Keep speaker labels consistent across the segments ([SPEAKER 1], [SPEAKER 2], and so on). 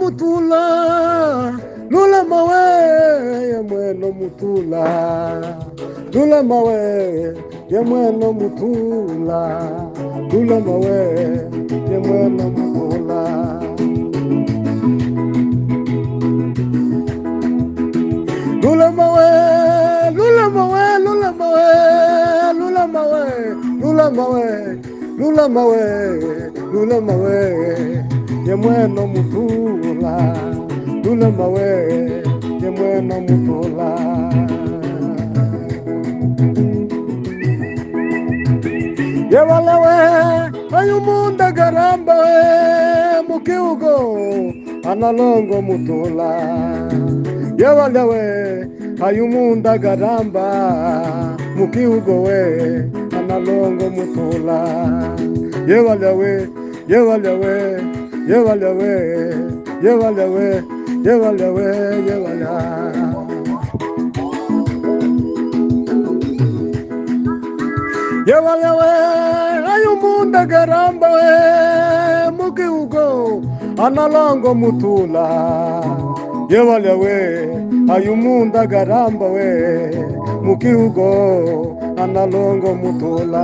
[SPEAKER 1] mutula, lula mawe ya mweno mutula, lula mawe ya mweno mutula, lula mawe ya mweno mutula. Lula mawe, lula mawe, lula mawe, lula mawe, lula mawe, lula mawe, lula mawe ya mweno mutula, lula mawe ya mweno mutula. Yewalawe ayumunda garamba we mukiugo analongo mutula. Yewalawe ayumunda garamba mukiugo we analongo mutula. Yewalawe, yewalawe, yewalawe, yewalawe, yewalawe, yewalawe. Yewalawe ayumunda garamba we mukiugo analongo mutula. Yewalawe ayumunda garamba we mukiugo analongo mutula.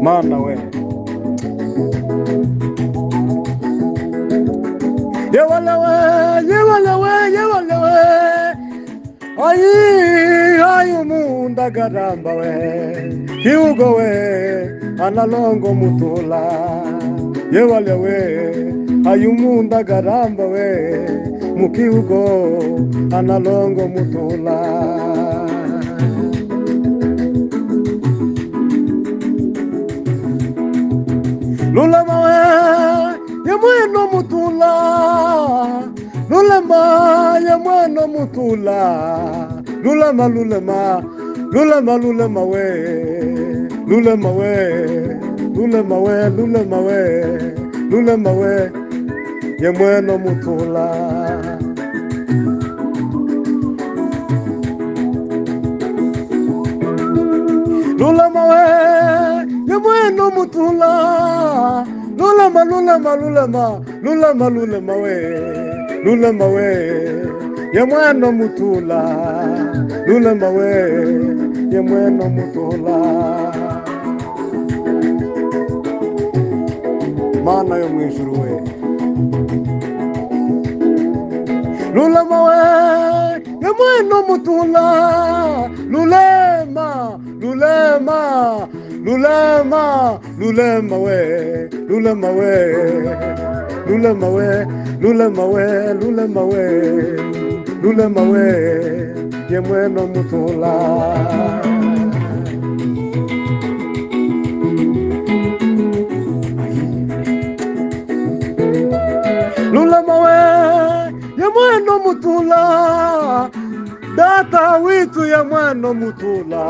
[SPEAKER 1] Mana we yewalawe, yewalawe, yewalawe ayumunda garamba we kiugo we analongo mutula. Yewalawe ayumunda garamba we mukiugo analongo mutula. Lula mawe ya mweno mutula, lula ma ya mweno mutula, lula ma, lula ma, lula ma, lula ma we, lula ma we, lula ma we, lula ma we, lula ma we ya mweno mutula. Lula mawe ya mweno mutula, lula ma, lula ma, lula ma, lula ma, lula ma we, lula ma we ya mweno mutula, lula ma we ya mweno mutula. Mana yo mwijuru we lula mawe ya mweno mutula, lulema, lulema, lulema, lulema we, lulema we, lulema we, lulema we, lulema we, lulema we ya mweno mutula. Lula mawe ya mweno mutula, data witu ya mweno mutula.